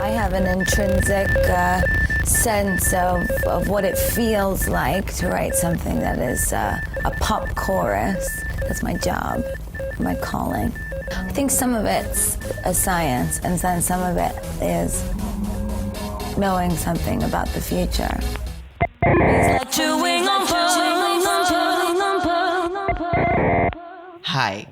I have an intrinsic sense of what it feels like to write something that is a pop chorus. That's my job, my calling. I think some of it's a science, and then some of it is knowing something about the future. Hi,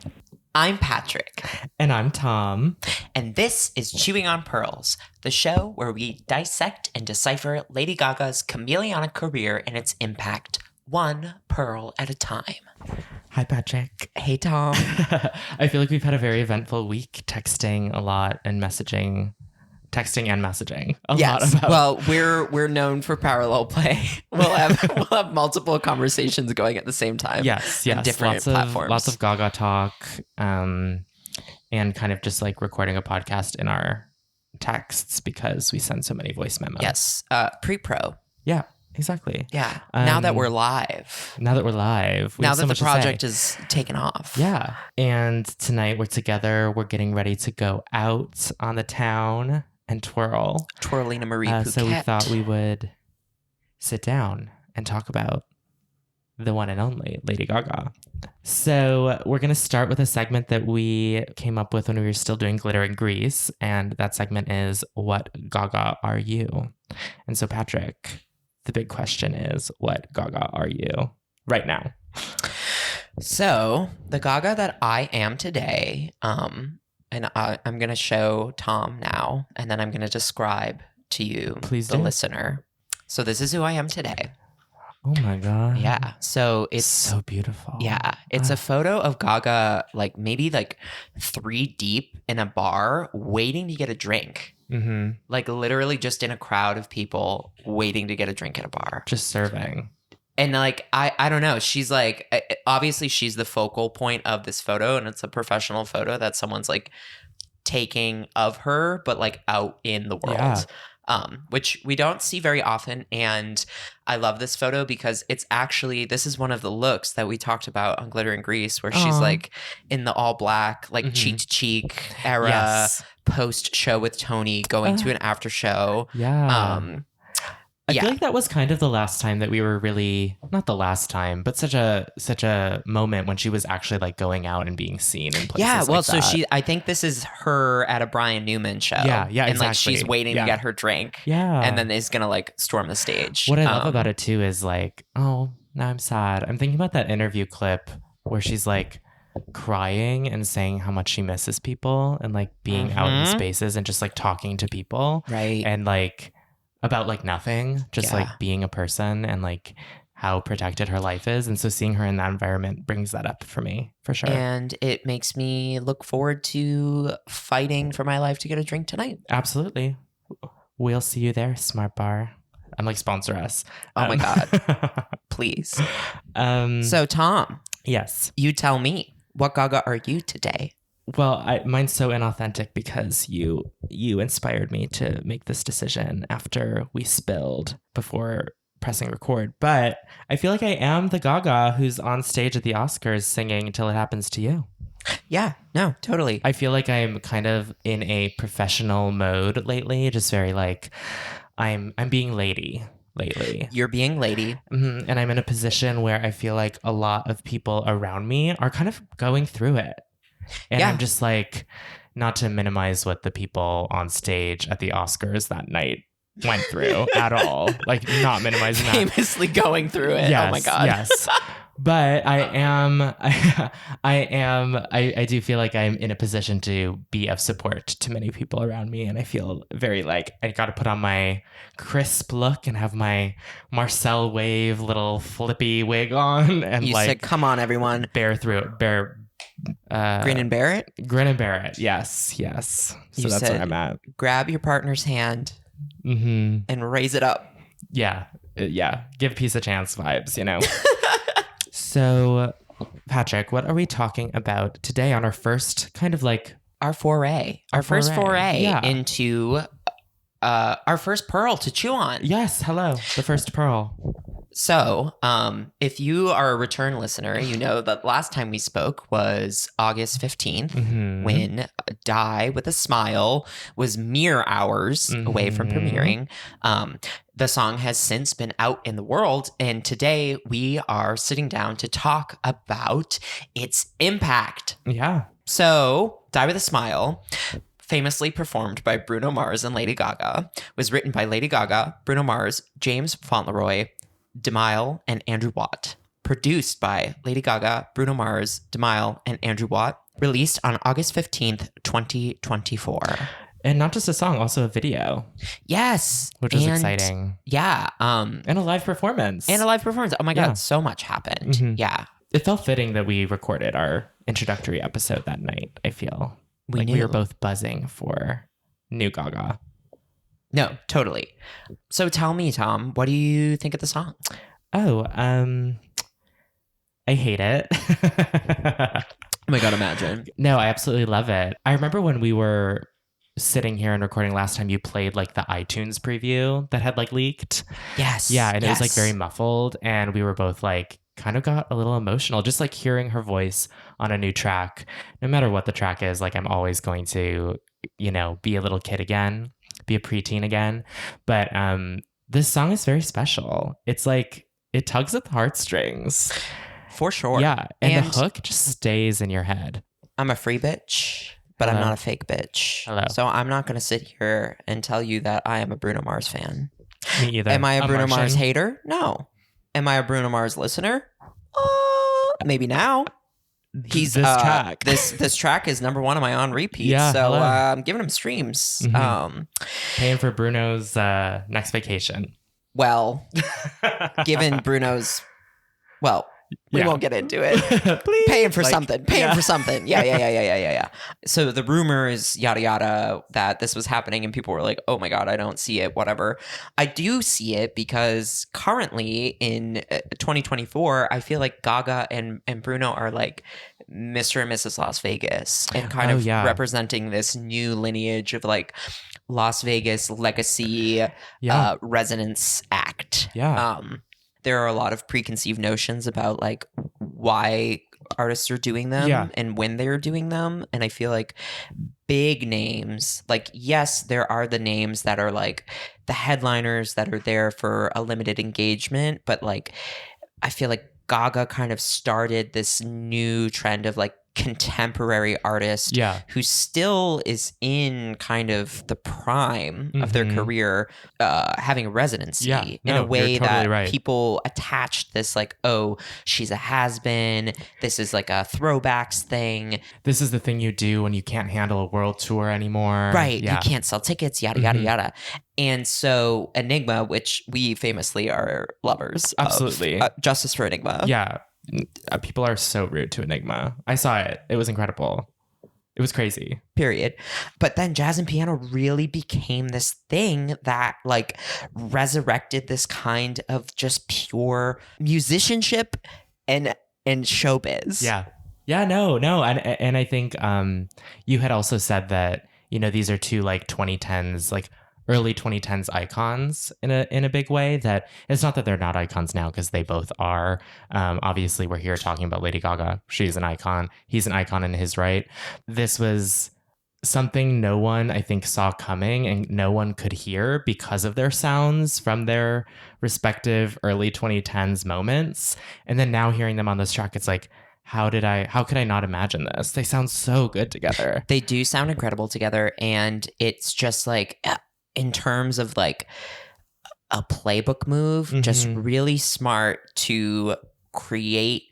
I'm Patrick. And I'm Tom. And this is Chewing on Pearls, the show where we dissect and decipher Lady Gaga's chameleonic career and its impact, one pearl at a time. Hi, Patrick. Hey, Tom. I feel like we've had a very eventful week, texting a lot and messaging. Texting and messaging a lot about. Well, we're known for parallel play. We'll have multiple conversations going at the same time. Yes. On different platforms. Lots of Gaga talk, and kind of just like recording a podcast in our texts because we send so many voice memos. Yes, pre-pro. Yeah, exactly. Yeah. Now that we're live. Now that the project is taken off. Yeah. And tonight we're together. We're getting ready to go out on the town and twirl. Twirling a Marie Phuket. So we thought we would sit down and talk about the one and only Lady Gaga. So we're going to start with a segment that we came up with when we were still doing Glitter in Grease. And that segment is, what Gaga are you? And so, Patrick, the big question is, what Gaga are you right now? So the Gaga that I am today, and I'm going to show Tom now, and then I'm going to describe to you, the listener. So this is who I am today. Oh my God. Yeah. So it's so beautiful. Yeah. It's a photo of Gaga, like maybe like 3 deep in a bar waiting to get a drink. Mm-hmm. Like literally just in a crowd of people waiting to get a drink at a bar. Just serving. And like, I don't know. She's like, obviously she's the focal point of this photo, and it's a professional photo that someone's like taking of her, but like out in the world. Yeah. Which we don't see very often. And I love this photo because it's actually, this is one of the looks that we talked about on Glitter and Grease, where she's like in the all black, like cheek to cheek era, post show with Tony going to an after show. Yeah. I feel like that was kind of the last time that we were really, not the last time, but such a moment when she was actually like going out and being seen in places. Yeah, well, like so that. I think this is her at a Brian Newman show. Yeah, and exactly. like she's waiting to get her drink. Yeah. And then is gonna like storm the stage. What I love about it too is like, oh, now I'm sad. I'm thinking about that interview clip where she's like crying and saying how much she misses people and like being out in spaces and just like talking to people. Right. And like about like nothing, just like being a person and like how protected her life is. And so seeing her in that environment brings that up for me, for sure. And it makes me look forward to fighting for my life to get a drink tonight. Absolutely. We'll see you there, Smart Bar. I'm like, sponsor us. Oh my God. Please. So Tom. Yes. You tell me, what Gaga are you today? Well, mine's so inauthentic because you inspired me to make this decision after we spilled before pressing record. But I feel like I am the Gaga who's on stage at the Oscars singing Till It Happens to You. Yeah, no, totally. I feel like I'm kind of in a professional mode lately, just very like I'm being lady lately. You're being lady. Mm-hmm. And I'm in a position where I feel like a lot of people around me are kind of going through it. And I'm just like, not to minimize what the people on stage at the Oscars that night went through at all. Like, not minimizing that. Famously going through it. Yes, oh my God. Yes. But I do feel like I'm in a position to be of support to many people around me. And I feel very like I got to put on my crisp look and have my Marcel Wave little flippy wig on. And you like, said, come on, everyone. Bear through it. Grin and bear it? Grin and bear it. Yes. So that's where I'm at. Grab your partner's hand and raise it up. Yeah. Give peace a chance vibes, you know? So, Patrick, what are we talking about today on our first kind of like... Our first foray into our first pearl to chew on. Yes. Hello. The first pearl. So, if you are a return listener, you know that last time we spoke was August 15th, when Die with a Smile was mere hours away from premiering. The song has since been out in the world, and today we are sitting down to talk about its impact. Yeah. So, Die with a Smile, famously performed by Bruno Mars and Lady Gaga, was written by Lady Gaga, Bruno Mars, James Fauntleroy, DeMille, and Andrew Watt. Produced by Lady Gaga, Bruno Mars, DeMille, and Andrew Watt. Released on August 15th, 2024. And not just a song, also a video. Yes. Which was exciting. Yeah. And a live performance. Oh my God, so much happened. Yeah. It felt fitting that we recorded our introductory episode that night, I feel. We were both buzzing for new Gaga. No, totally. So tell me, Tom, what do you think of the song? Oh, I hate it. Oh my God, imagine. No, I absolutely love it. I remember when we were sitting here and recording last time, you played like the iTunes preview that had like leaked. Yes. Yeah, and it was like very muffled, and we were both like kind of got a little emotional just like hearing her voice on a new track. No matter what the track is, like I'm always going to, be a little kid again, be a preteen again. But this song is very special. It's like it tugs at the heartstrings. For sure. Yeah. And the hook just stays in your head. I'm a free bitch, but I'm not a fake bitch. Hello. So I'm not going to sit here and tell you that I am a Bruno Mars fan. Me either. Am I a Bruno Mars hater? No. Am I a Bruno Mars listener? Maybe now. He's this track. This track is number one on my on repeat. Yeah, so I'm giving him streams. Paying for Bruno's next vacation. Well, given Bruno's, we won't get into it. Please. Paying for something. Paying for something. Yeah. So the rumors, yada, yada, that this was happening and people were like, oh my God, I don't see it, whatever. I do see it because currently in 2024, I feel like Gaga and Bruno are like Mr. and Mrs. Las Vegas and kind of representing this new lineage of like Las Vegas legacy resonance act. Yeah. There are a lot of preconceived notions about like why artists are doing them and when they're doing them. And I feel like big names, like, yes, there are the names that are like the headliners that are there for a limited engagement. But like, I feel like Gaga kind of started this new trend of like contemporary artist who still is in kind of the prime of their career, having a residency in a way that people attached this like, oh, she's a has-been, this is like a throwbacks thing, this is the thing you do when you can't handle a world tour anymore, right? You can't sell tickets, yada yada yada. And so Enigma, which we famously are lovers absolutely of, Justice for Enigma, people are so rude to Enigma. I saw it. It was incredible. It was crazy. Period. But then jazz and piano really became this thing that like resurrected this kind of just pure musicianship and showbiz. Yeah, no. And I think you had also said that, these are two like 2010s, like early 2010s icons in a big way. That it's not that they're not icons now, because they both are. Obviously, we're here talking about Lady Gaga. She's an icon. He's an icon in his right. This was something no one, I think, saw coming and no one could hear because of their sounds from their respective early 2010s moments. And then now hearing them on this track, it's like, how could I not imagine this? They sound so good together. They do sound incredible together. And it's just like, in terms of like a playbook move, just really smart to create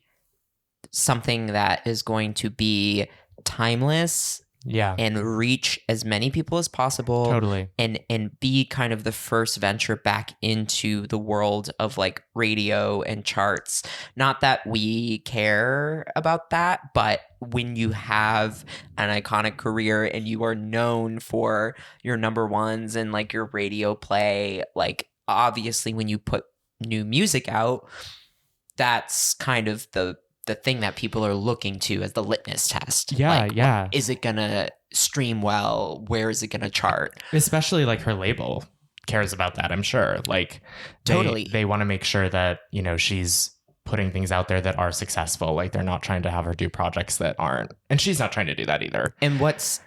something that is going to be timeless and reach as many people as possible. Totally. And be kind of the first venture back into the world of like radio and charts. Not that we care about that, but when you have an iconic career and you are known for your number ones and like your radio play, like obviously when you put new music out, that's kind of the thing that people are looking to as the litmus test. Is it gonna stream well? Where is it gonna chart? Especially like her label cares about that, I'm sure. Like Totally. they want to make sure that, you know, she's putting things out there that are successful. Like they're not trying to have her do projects that aren't. And she's not trying to do that either. And what's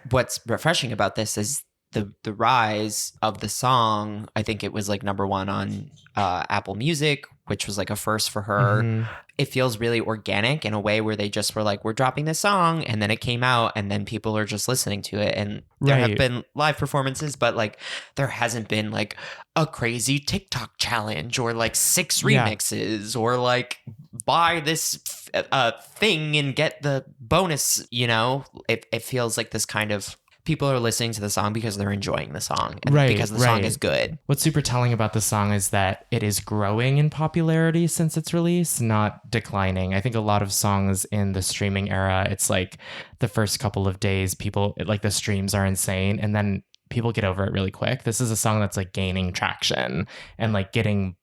refreshing about this is the rise of the song. I think it was like number one on Apple Music, which was like a first for her. Mhm. It feels really organic in a way where they just were like, we're dropping this song, and then it came out, and then people are just listening to it. And there have Right. been live performances, but like there hasn't been like a crazy TikTok challenge or like 6 Yeah. remixes or like buy this thing and get the bonus. You know, it feels like this kind of people are listening to the song because they're enjoying the song and Right, because the song right. is good. What's super telling about the song is that it is growing in popularity since its release, not declining. I think a lot of songs in the streaming era, it's like the first couple of days, like the streams are insane, and then people get over it really quick. This is a song that's like gaining traction and like getting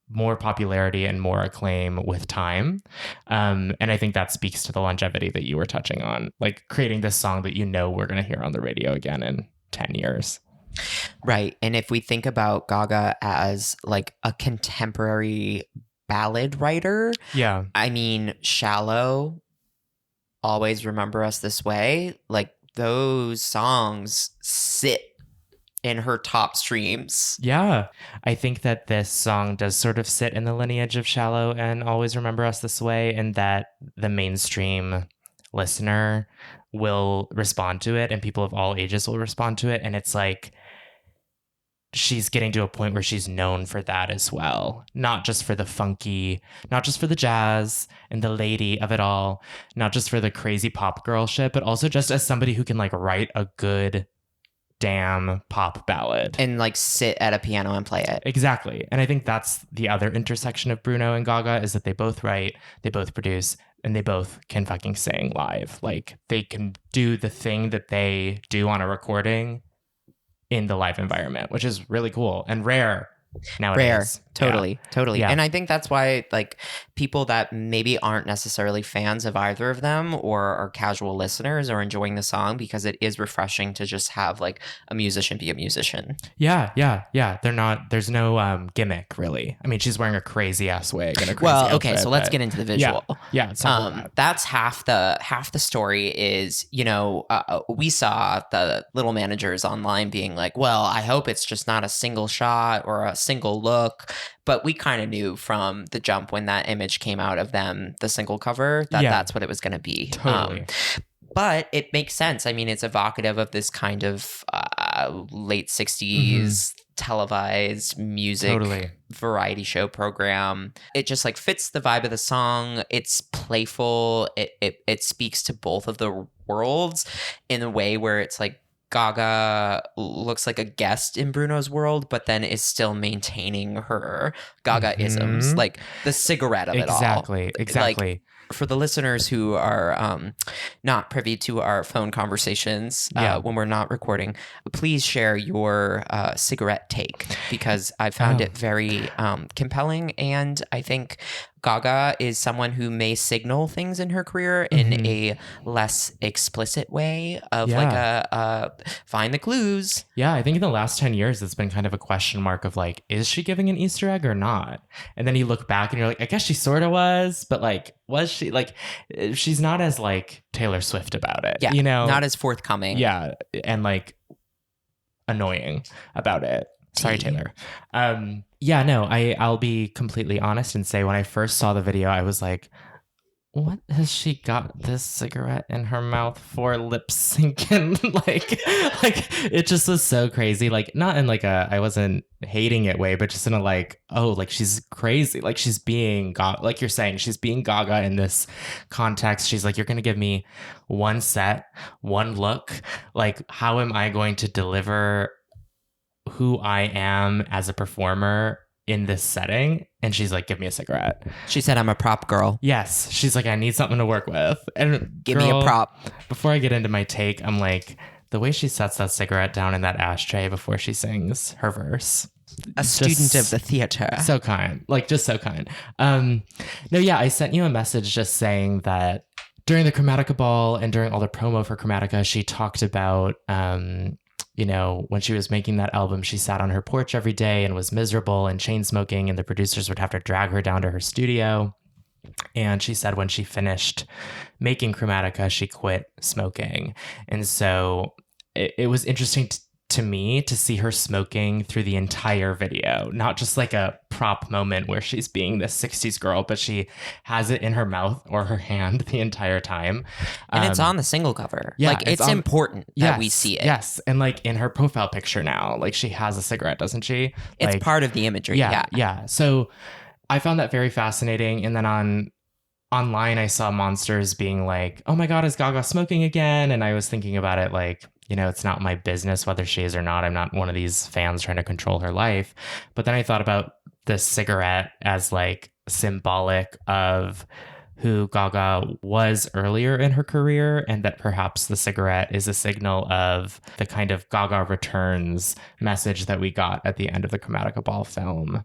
more popularity and more acclaim with time. And I think that speaks to the longevity that you were touching on, like creating this song that you know we're going to hear on the radio again in 10 years. Right. And if we think about Gaga as like a contemporary ballad writer, Yeah. I mean, Shallow, Always Remember Us This Way, like those songs sit in her top streams. Yeah. I think that this song does sort of sit in the lineage of Shallow and Always Remember Us This Way, and that the mainstream listener will respond to it and people of all ages will respond to it. And it's like she's getting to a point where she's known for that as well. Not just for the funky, not just for the jazz and the lady of it all, not just for the crazy pop girl shit, but also just as somebody who can like write a good damn pop ballad and like sit at a piano and play it. Exactly. And I think that's the other intersection of Bruno and Gaga, is that they both write, they both produce, and they both can fucking sing live. Like they can do the thing that they do on a recording in the live environment, which is really cool and rare nowadays. Totally. Yeah. And I think that's why like people that maybe aren't necessarily fans of either of them or are casual listeners are enjoying the song, because it is refreshing to just have like a musician be a musician. Yeah. There's no gimmick really. I mean, she's wearing a crazy ass wig and a crazy outfit, So let's but- get into the visual. Yeah. It's not bad. That's half the story is, you know, we saw the little managers online being like, well, I hope it's just not a single shot or a single look. But we kind of knew from the jump when that image came out of them, the single cover, that that's what it was going to be. Totally. But it makes sense. I mean, it's evocative of this kind of late 60s televised music variety show program. It just like fits the vibe of the song. It's playful. It speaks to both of the worlds in a way where it's like Gaga looks like a guest in Bruno's world, but then is still maintaining her Gaga-isms, like the cigarette of it all. Exactly. Like, for the listeners who are not privy to our phone conversations when we're not recording, please share your cigarette take, because I found it very compelling. And I think Gaga is someone who may signal things in her career in a less explicit way of like a find the clues. Yeah, I think in the last 10 years, it's been kind of a question mark of like, is she giving an Easter egg or not? And then you look back and you're like, I guess she sort of was, but like, was she? Like, she's not as like Taylor Swift about it. Yeah, you know? not as forthcoming. Yeah, and like annoying about it. Sorry, Taylor. I'll be completely honest and say when I first saw the video, I was like, what has she got this cigarette in her mouth for, lip syncing? like it just was so crazy. Like not in like I wasn't hating it way, but just in a like, oh, like she's crazy. Like she's being like you're saying, she's being Gaga in this context. She's like, you're going to give me one set, one look. Like, how am I going to deliver who I am as a performer in this setting? And she's like, give me a cigarette. She said, I'm a prop girl. Yes. She's like, I need something to work with. And give me a prop. Before I get into my take, I'm like, the way she sets that cigarette down in that ashtray before she sings her verse. A student of the theater. So kind. Like, just so kind. I sent you a message just saying that during the Chromatica ball and during all the promo for Chromatica, she talked about you know, when she was making that album, she sat on her porch every day and was miserable and chain smoking, and the producers would have to drag her down to her studio. And she said when she finished making Chromatica, she quit smoking. And so it was interesting to me to see her smoking through the entire video, not just like a prop moment where she's being this 60s girl, but she has it in her mouth or her hand the entire time. And it's on the single cover. Yeah, like it's important that we see it. Yes. And like in her profile picture now, like she has a cigarette, doesn't she? It's like, part of the imagery. Yeah. So I found that very fascinating. And then online, I saw monsters being like, oh my God, is Gaga smoking again? And I was thinking about it like, you know, it's not my business whether she is or not. I'm not one of these fans trying to control her life. But then I thought about the cigarette as like symbolic of who Gaga was earlier in her career, and that perhaps the cigarette is a signal of the kind of Gaga returns message that we got at the end of the Chromatica Ball film,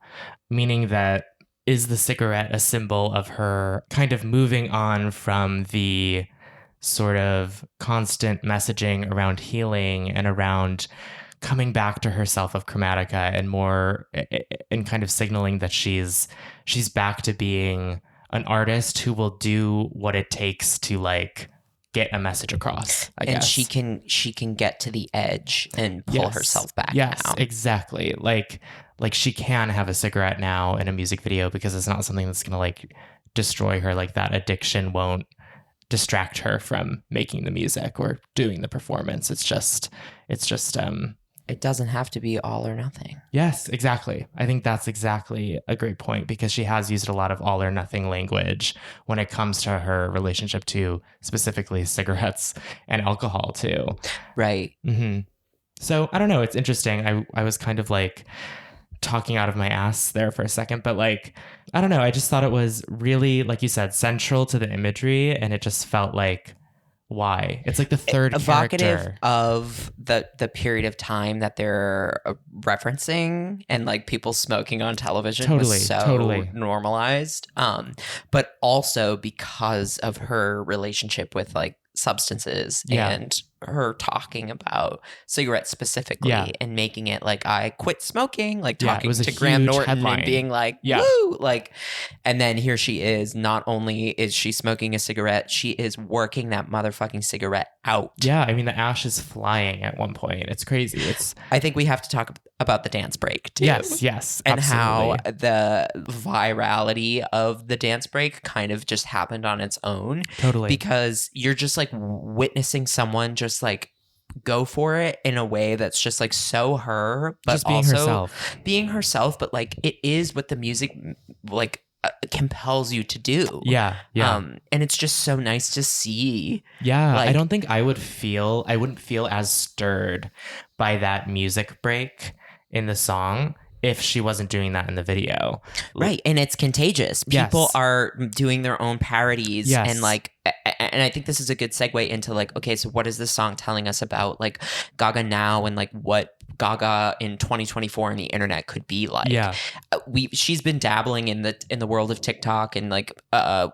meaning that is the cigarette a symbol of her kind of moving on from the sort of constant messaging around healing and around coming back to herself of Chromatica, and more in kind of signaling that she's back to being an artist who will do what it takes to like get a message across, I guess. And she can get to the edge and pull herself back. Yes, now. Exactly. Like she can have a cigarette now in a music video because it's not something that's going to like destroy her. Like that addiction won't distract her from making the music or doing the performance. It's just it doesn't have to be all or nothing. Yes, exactly. I think that's exactly a great point, because she has used a lot of all or nothing language when it comes to her relationship to specifically cigarettes and alcohol too. Right. Mm-hmm. So I don't know. It's interesting. I was kind of like talking out of my ass there for a second, but like, I don't know. I just thought it was really, like you said, central to the imagery, and it just felt like, why? It's like the third evocative character of the period of time that they're referencing, and like people smoking on television was so normalized. But also because of her relationship with like substances and her talking about cigarettes specifically and making it like, I quit smoking, like talking to Graham Norton headline. And being like, woo, like, and then here she is, not only is she smoking a cigarette, she is working that motherfucking cigarette out. Yeah, I mean, the ash is flying at one point. It's crazy. I think we have to talk about the dance break too. Yes, and absolutely. how the virality of the dance break kind of just happened on its own. Totally. Because you're just like witnessing someone just like go for it in a way that's just like so her, but just being also being herself. But like it is what the music like compels you to do. Yeah. And it's just so nice to see. Yeah. Like, I don't think I wouldn't feel as stirred by that music break in the song if she wasn't doing that in the video. Right. And it's contagious. People are doing their own parodies. And like, and I think this is a good segue into like, okay, so what is this song telling us about like Gaga now, and like what Gaga in 2024 and the internet could be like? She's been dabbling in the world of TikTok, and like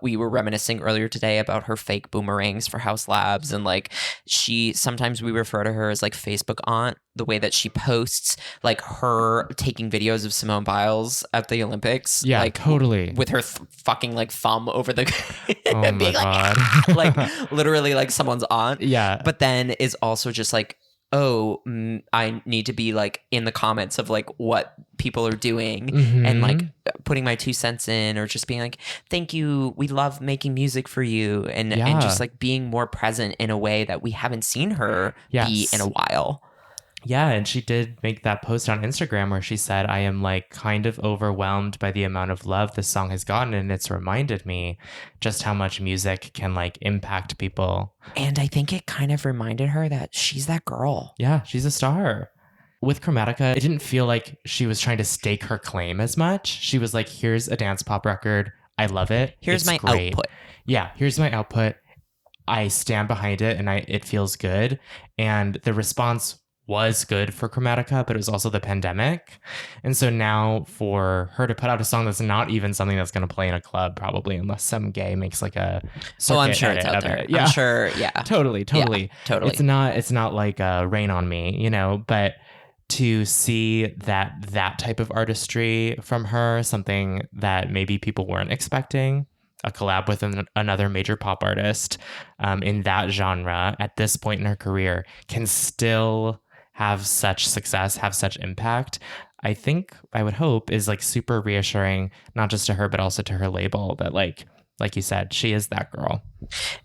we were reminiscing earlier today about her fake boomerangs for House Labs, and like sometimes we refer to her as like Facebook aunt, the way that she posts like her taking videos of Simone Biles at the Olympics, like totally with her fucking like thumb over the oh my being God. like literally like someone's aunt. But then is also just like, oh, I need to be like in the comments of like what people are doing, and like putting my 2 cents in, or just being like, thank you, we love making music for you, and just like being more present in a way that we haven't seen her be in a while. Yeah, and she did make that post on Instagram where she said, I am like kind of overwhelmed by the amount of love this song has gotten, and it's reminded me just how much music can like impact people. And I think it kind of reminded her that she's that girl. Yeah, she's a star. With Chromatica, it didn't feel like she was trying to stake her claim as much. She was like, here's a dance pop record. I love it. Here's my output. Yeah, here's my output. I stand behind it, and it feels good. And the response was good for Chromatica, but it was also the pandemic. And so now for her to put out a song that's not even something that's going to play in a club, probably, unless some gay makes like a circuit I'm sure edit it's out of there. it. Yeah. I'm sure, yeah. Totally. Yeah, totally. It's not like Rain on Me, you know, but to see that type of artistry from her, something that maybe people weren't expecting, a collab with another major pop artist in that genre at this point in her career, can still have such success, have such impact, I think, I would hope, is like super reassuring, not just to her, but also to her label, that like you said, she is that girl.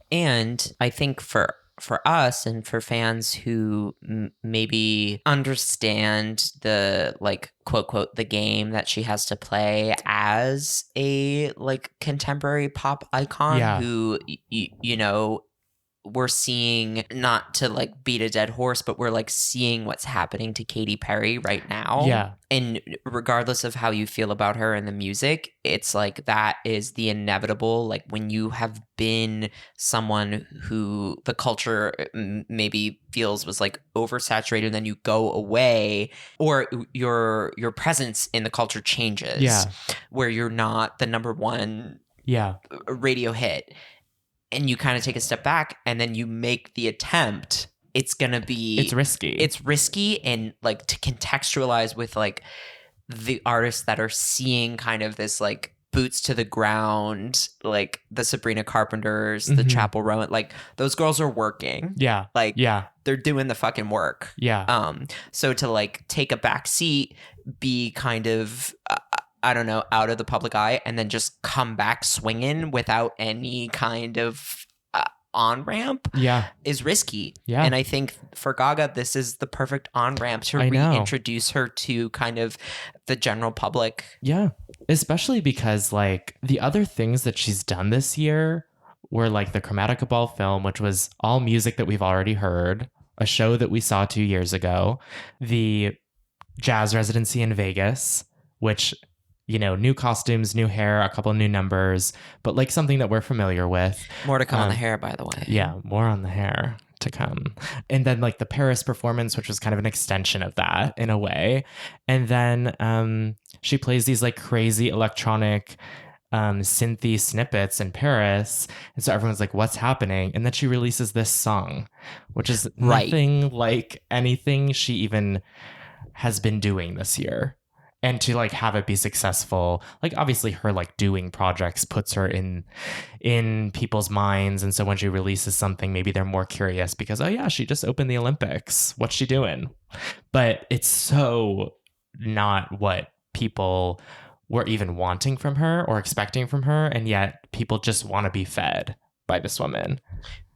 And I think for us and for fans who maybe understand the like quote the game that she has to play as a like contemporary pop icon, who you know, we're seeing, not to like beat a dead horse, but we're like seeing what's happening to Katy Perry right now. Yeah. And regardless of how you feel about her and the music, it's like that is the inevitable. Like when you have been someone who the culture maybe feels was like oversaturated, then you go away, or your presence in the culture changes, where you're not the number one radio hit, and you kind of take a step back and then you make the attempt, it's risky. And like to contextualize with like the artists that are seeing kind of this like boots to the ground, like the Sabrina Carpenters, the Chapel Rowan, like those girls are working. Yeah. Like they're doing the fucking work. Yeah. So to like take a back seat, be kind of I don't know, out of the public eye, and then just come back swinging without any kind of on-ramp is risky. Yeah. And I think for Gaga, this is the perfect on-ramp to reintroduce her to kind of the general public. Yeah. Especially because like the other things that she's done this year were like the Chromatica Ball film, which was all music that we've already heard, a show that we saw 2 years ago, the jazz residency in Vegas, which, you know, new costumes, new hair, a couple new numbers, but like something that we're familiar with. More to come on the hair, by the way. Yeah, more on the hair to come. And then like the Paris performance, which was kind of an extension of that in a way. And then she plays these like crazy electronic synthy snippets in Paris. And so everyone's like, what's happening? And then she releases this song, which is nothing like anything she even has been doing this year. And to like have it be successful, like obviously her like doing projects puts her in people's minds. And so when she releases something, maybe they're more curious because, oh yeah, she just opened the Olympics. What's she doing? But it's so not what people were even wanting from her or expecting from her. And yet people just want to be fed by this woman.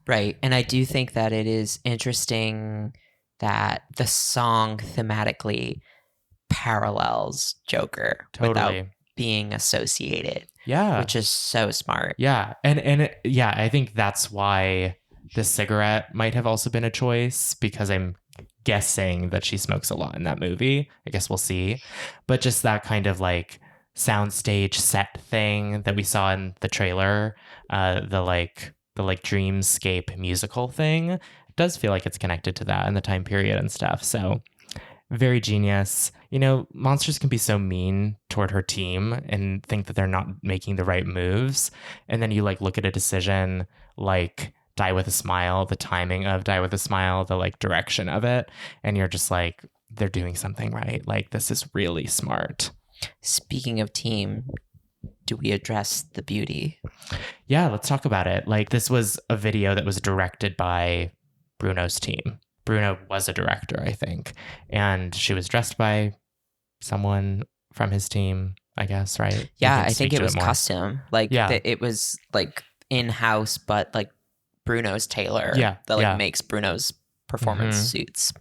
Right. And I do think that it is interesting that the song thematically parallels Joker without being associated. Yeah. Which is so smart. Yeah. And I think that's why the cigarette might have also been a choice, because I'm guessing that she smokes a lot in that movie. I guess we'll see. But just that kind of like soundstage set thing that we saw in the trailer, the dreamscape musical thing, does feel like it's connected to that and the time period and stuff. So very genius. You know, Monsters can be so mean toward her team and think that they're not making the right moves. And then you like look at a decision like Die With a Smile, the timing of Die With a Smile, the like direction of it. And you're just like, they're doing something right. Like, this is really smart. Speaking of team, do we address the beauty? Yeah, let's talk about it. Like, this was a video that was directed by Bruno's team. Bruno was a director, I think. And she was dressed by someone from his team, I guess, right? Yeah, I think it was custom. Like, it was like in-house, but like Bruno's tailor that makes Bruno's performance suits.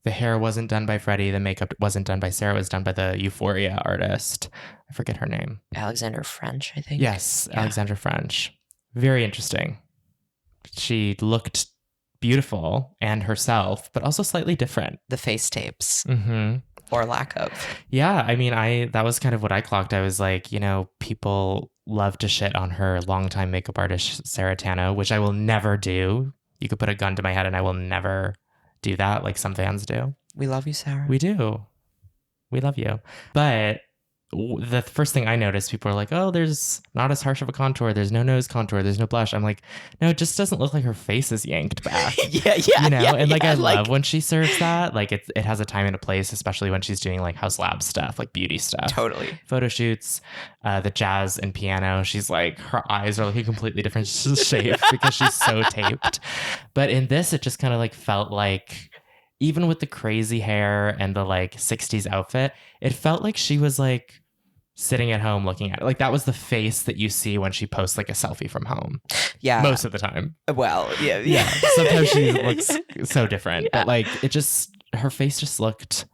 The hair wasn't done by Freddie. The makeup wasn't done by Sarah. It was done by the Euphoria artist. I forget her name. Alexandra French, I think. Yes, yeah. Alexandra French. Very interesting. She looked beautiful and herself, but also slightly different. The face tapes. Or lack of. Yeah, I mean, that was kind of what I clocked. I was like, you know, people love to shit on her longtime makeup artist, Sarah Tano, which I will never do. You could put a gun to my head and I will never do that like some fans do. We love you, Sarah. We do. We love you. But the first thing I noticed, people are like, oh, there's not as harsh of a contour. There's no nose contour. There's no blush. I'm like, no, it just doesn't look like her face is yanked back. Yeah. You know, and like, I love when she serves that. Like it has a time and a place, especially when she's doing like House Lab stuff, like beauty stuff. Totally. Photo shoots, the jazz and piano. She's like, her eyes are like a completely different shape because she's so taped. But in this, it just kind of like felt like, even with the crazy hair and the like 60s outfit, it felt like she was like sitting at home looking at it. Like that was the face that you see when she posts like a selfie from home. Yeah. Most of the time. Well, yeah. Sometimes she looks so different. But like her face just looked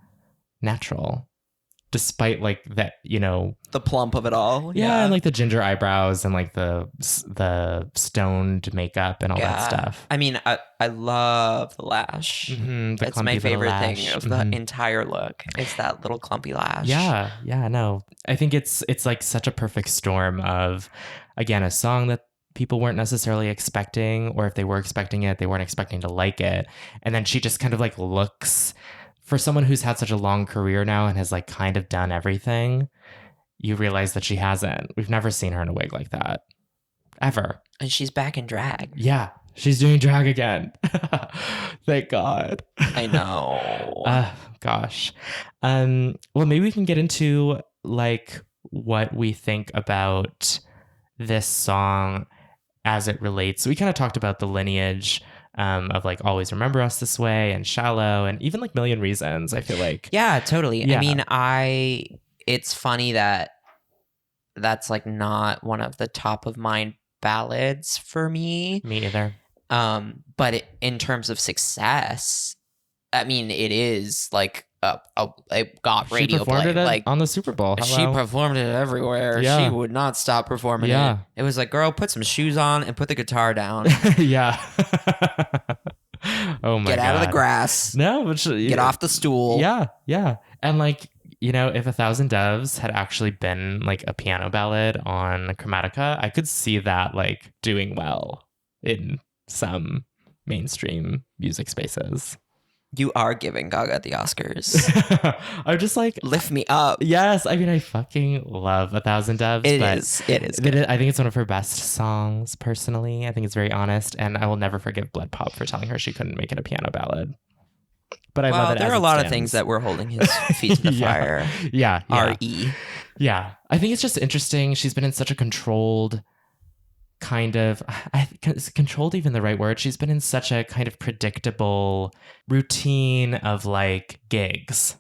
natural. Despite like that, you know, the plump of it all. Yeah, and like the ginger eyebrows and like the stoned makeup and all that stuff. I mean, I love the lash. Mm-hmm, it's my favorite thing of the entire look. It's that little clumpy lash. Yeah, no. I think it's like such a perfect storm of, again, a song that people weren't necessarily expecting, or if they were expecting it, they weren't expecting to like it. And then she just kind of like looks, for someone who's had such a long career now and has like kind of done everything, you realize that she hasn't. We've never seen her in a wig like that. Ever. And she's back in drag. Yeah. She's doing drag again. Thank God. I know. Gosh. Well, maybe we can get into like what we think about this song as it relates. We kind of talked about the lineage of like Always Remember Us This Way and Shallow and even like Million Reasons, I feel like. Yeah, totally. Yeah. I mean, it's funny that that's like not one of the top of mind ballads for me. Me either. But in terms of success, I mean, it is like it got radio she performed play. It like on the Super Bowl. Hello? She performed it everywhere. Yeah. She would not stop performing it. It was like, girl, put some shoes on and put the guitar down. Yeah. Oh my God. Get out of the grass. No, but get off the stool. Yeah. And like, you know, if 1,000 Doves had actually been like a piano ballad on Chromatica, I could see that like doing well in some mainstream music spaces. You are giving Gaga at the Oscars. I'm just like, lift me up. Yes, I mean, I fucking love 1,000 Doves. It is. I think it's one of her best songs, personally. I think it's very honest, and I will never forgive Blood Pop for telling her she couldn't make it a piano ballad. But I love it. There are a lot of things that were holding his feet to the fire. Yeah. R.E. Yeah, I think it's just interesting. She's been in such a controlled kind of, is controlled even the right word? She's been in such a kind of predictable routine of like gigs.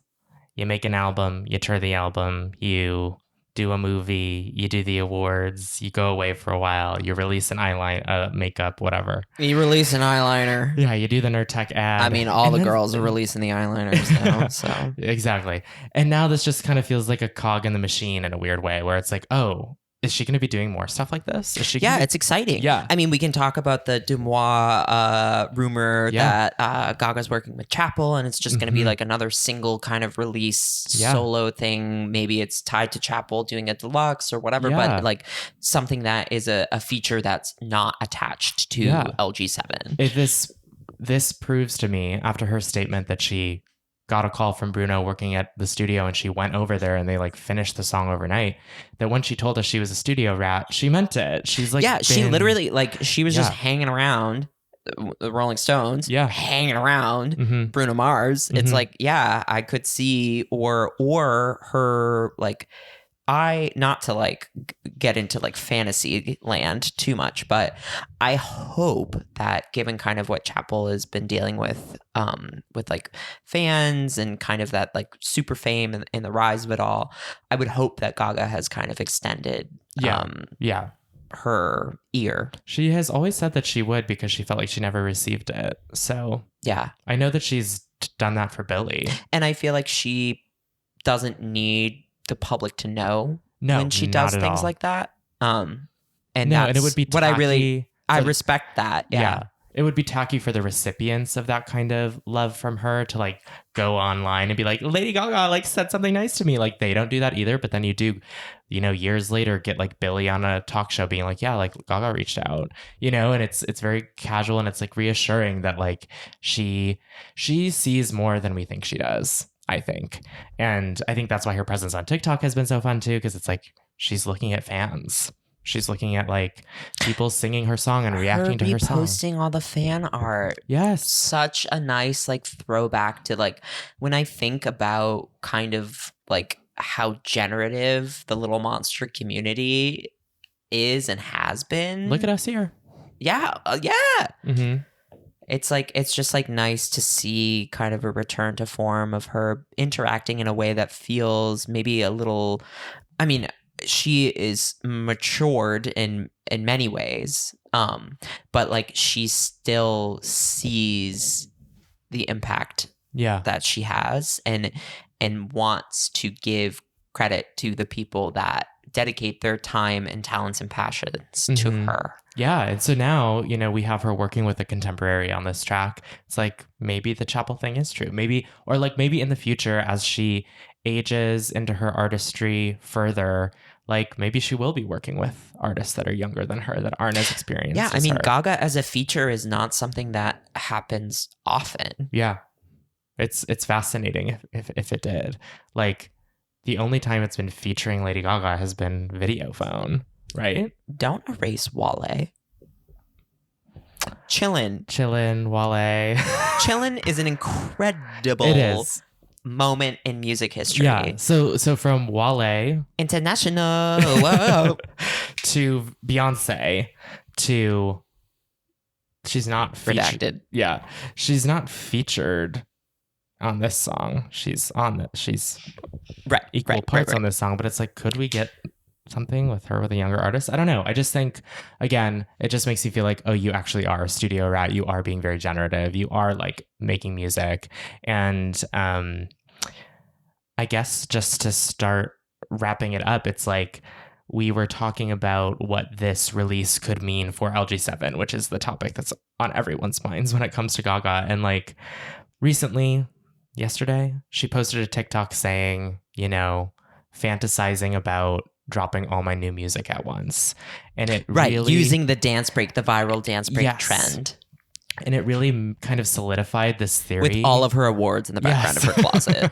You make an album, you tour the album, you do a movie, you do the awards, you go away for a while, you release an eyeliner, makeup, whatever. You release an eyeliner. Yeah, you do the Nurtec ad. I mean, all the girls are releasing the eyeliners now, so. Exactly. And now this just kind of feels like a cog in the machine in a weird way, where it's like, oh, is she going to be doing more stuff like this? It's exciting. Yeah. I mean, we can talk about the Demois rumor that Gaga's working with Chappell, and it's just going to be like another single kind of release solo thing. Maybe it's tied to Chappell doing a deluxe or whatever, but like something that is a feature that's not attached to LG7. If this proves to me, after her statement that she got a call from Bruno working at the studio and she went over there and they like finished the song overnight, that when she told us she was a studio rat, she meant it. She's like, she literally like, she was just hanging around the Rolling Stones, hanging around Bruno Mars. It's like, I could see or her like, not to like get into like fantasy land too much, but I hope that given kind of what Chappell has been dealing with like fans and kind of that like super fame and the rise of it all, I would hope that Gaga has kind of extended her ear. She has always said that she would, because she felt like she never received it. So I know that she's done that for Billy. And I feel like she doesn't need the public to know when she does things like that. And it would be what I respect that. Yeah. it would be tacky for the recipients of that kind of love from her to like go online and be like, Lady Gaga like said something nice to me. Like they don't do that either. But then you do, you know, years later get like Billy on a talk show being like, yeah, like Gaga reached out, you know, and it's very casual and it's like reassuring that like she sees more than we think she does, I think. And I think that's why her presence on TikTok has been so fun too, because it's like she's looking at fans. She's looking at like people singing her song and reacting to her song. Posting all the fan art. Yes. Such a nice like throwback to like when I think about kind of like how generative the Little Monster community is and has been. Look at us here. Yeah. Yeah. Mm-hmm. It's like, it's just like nice to see kind of a return to form of her interacting in a way that feels maybe a little, I mean, she is matured in many ways, but like she still sees the impact that she has and wants to give credit to the people that dedicate their time and talents and passions to her. Yeah. And so now, you know, we have her working with a contemporary on this track. It's like maybe the chapel thing is true. Maybe in the future, as she ages into her artistry further, like maybe she will be working with artists that are younger than her that aren't as experienced. Yeah, I as mean, her. Gaga as a feature is not something that happens often. Yeah, it's fascinating if it did. Like the only time it's been featuring Lady Gaga has been Videophone, right? Don't erase Wale. Chillin', Wale. Chillin' is an incredible. It is. Moment in music history. Yeah. So from Wale International whoa, to Beyonce to she's not redacted. Yeah. She's not featured on this song. She's Right, equal parts on this song, but it's like, could we get something with her with a younger artist? I don't know. I just think, again, it just makes you feel like, oh, you actually are a studio rat. You are being very generative. You are like making music. And I guess just to start wrapping it up, it's like we were talking about what this release could mean for LG7, which is the topic that's on everyone's minds when it comes to Gaga. And like recently, yesterday, she posted a TikTok saying, you know, fantasizing about dropping all my new music at once. And it really, using the dance break, the viral dance break trend. And it really kind of solidified this theory. With all of her awards in the background of her closet.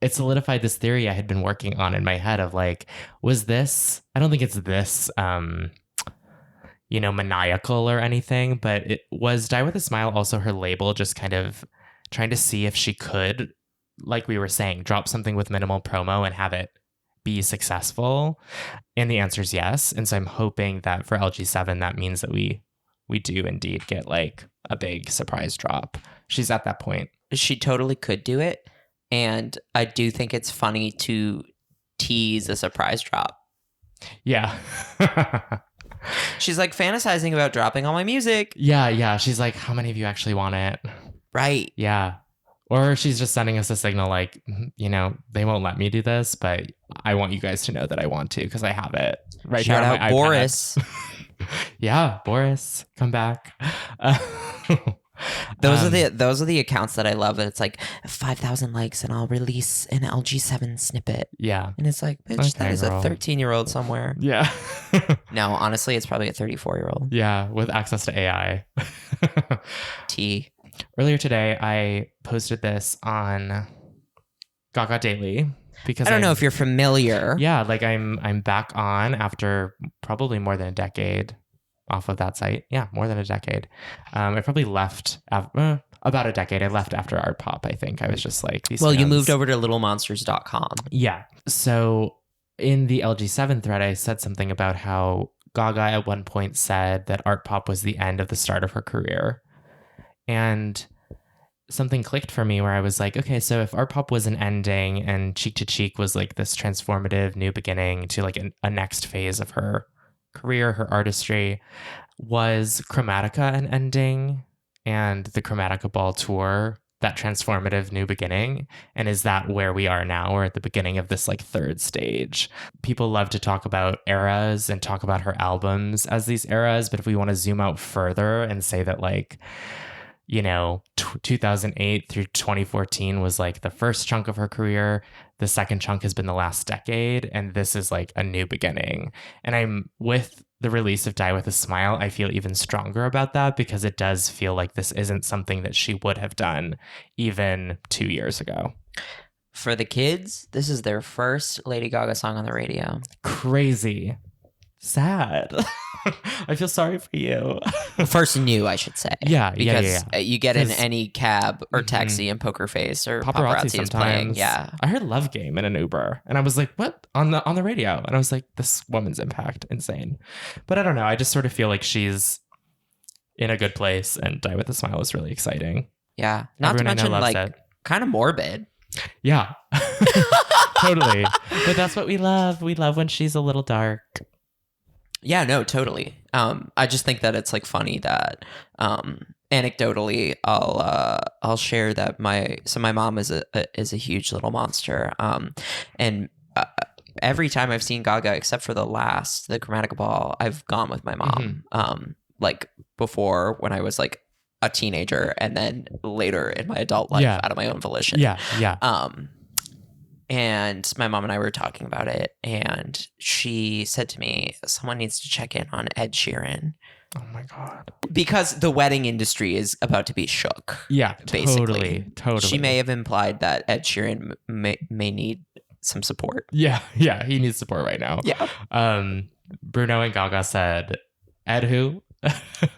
It solidified this theory I had been working on in my head of like, was this, I don't think it's this, you know, maniacal or anything, but it was Die With A Smile also her label just kind of trying to see if she could, like we were saying, drop something with minimal promo and have it be successful? And the answer is yes. And so I'm hoping that for LG7, that means that we do indeed get like a big surprise drop. She's at that point. She totally could do it. And I do think it's funny to tease a surprise drop. Yeah. She's like fantasizing about dropping all my music. Yeah. She's like, how many of you actually want it? Right. Yeah. Or she's just sending us a signal like, you know, they won't let me do this, but I want you guys to know that I want to because I have it right Shout here on out my Boris. iPad. Yeah, Boris, come back. Those are the accounts that I love. And it's like 5,000 likes and I'll release an LG7 snippet. Yeah. And it's like, bitch, that is girl. a 13-year-old somewhere. Yeah. No, honestly, it's probably a 34-year-old. Yeah, with access to AI. T. Earlier today, I posted this on Gaga Daily because I don't know if you're familiar. Yeah, like I'm back on after probably more than a decade off of that site. Yeah, more than a decade. I probably left about a decade. I left after Art Pop, I think. I was just like, these you fans. moved over to littlemonsters.com. Yeah. So in the LG7 thread, I said something about how Gaga at one point said that Art Pop was the end of the start of her career. And something clicked for me where I was like, okay, so if Art Pop was an ending and Cheek to Cheek was like this transformative new beginning to like a next phase of her career, her artistry, was Chromatica an ending and the Chromatica Ball tour that transformative new beginning? And is that where we are now? We're at the beginning of this like third stage. People love to talk about eras and talk about her albums as these eras. But if we want to zoom out further and say that like, 2008 through 2014 was like the first chunk of her career. The second chunk has been the last decade. And this is like a new beginning. And I'm with the release of Die With a Smile, I feel even stronger about that because it does feel like this isn't something that she would have done even 2 years ago. For the kids, this is their first Lady Gaga song on the radio. Crazy. Sad. I feel sorry for you. First new, I should say. Yeah, because you get in any cab or taxi and Poker Face or Paparazzi is playing. Yeah, I heard Love Game in an Uber, and I was like, "What on the radio?" And I was like, "This woman's impact, insane." But I don't know. I just sort of feel like she's in a good place, and Die With a Smile is really exciting. Yeah, not Everyone to mention kind of morbid. Yeah, totally. But that's what we love. We love when she's a little dark. Yeah, no, totally. I just think that it's like funny that anecdotally I'll share that my mom is a huge little monster. And every time I've seen Gaga, except for the Chromatica Ball, I've gone with my mom. Like before when I was like a teenager, and then later in my adult life out of my own volition. Yeah. And my mom and I were talking about it, and she said to me, someone needs to check in on Ed Sheeran. Oh my God. Because the wedding industry is about to be shook. Yeah, basically. Totally. She may have implied that Ed Sheeran may need some support. Yeah, he needs support right now. Yeah. Bruno and Gaga said, Ed who?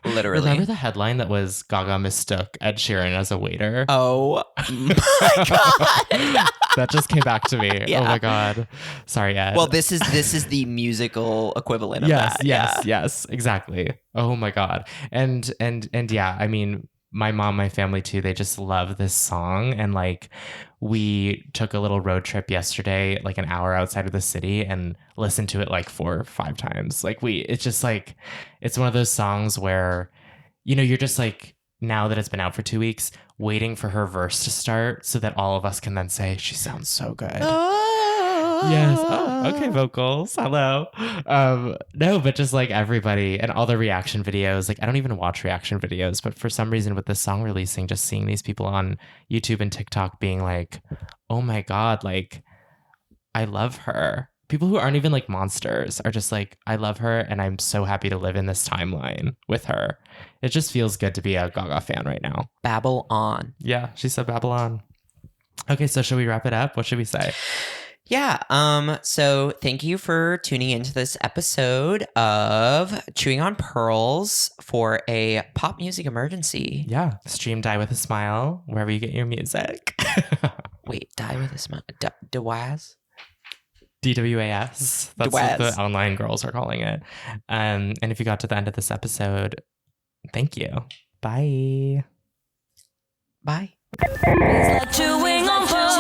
Literally. Remember the headline that was Gaga mistook Ed Sheeran as a waiter? Oh my God. That just came back to me. Yeah. Oh my God. Sorry, Ed. Well, this is the musical equivalent of that. Yes, exactly. Oh my God. And yeah, I mean, my mom, my family too, they just love this song. And like, we took a little road trip yesterday, like an hour outside of the city, and listened to it like 4 or 5 times. Like it's just like, it's one of those songs where, you're just like, now that it's been out for 2 weeks, waiting for her verse to start so that all of us can then say, she sounds so good. Yes. Oh, okay, vocals. Hello. No, but just like everybody and all the reaction videos. Like I don't even watch reaction videos, but for some reason with this song releasing, just seeing these people on YouTube and TikTok being like, oh my God, like I love her. People who aren't even like monsters are just like, I love her and I'm so happy to live in this timeline with her. It just feels good to be a Gaga fan right now. Babble on. Yeah, she said Babylon. Okay, so should we wrap it up? What should we say? Yeah. So thank you for tuning into this episode of Chewing on Pearls for a pop music emergency. Yeah. Stream Die With a Smile wherever you get your music. Wait, Die With a Smile. DWAS? DWAS. That's what the online girls are calling it. And if you got to the end of this episode, thank you. Bye. Bye. It's like chewing on pearls.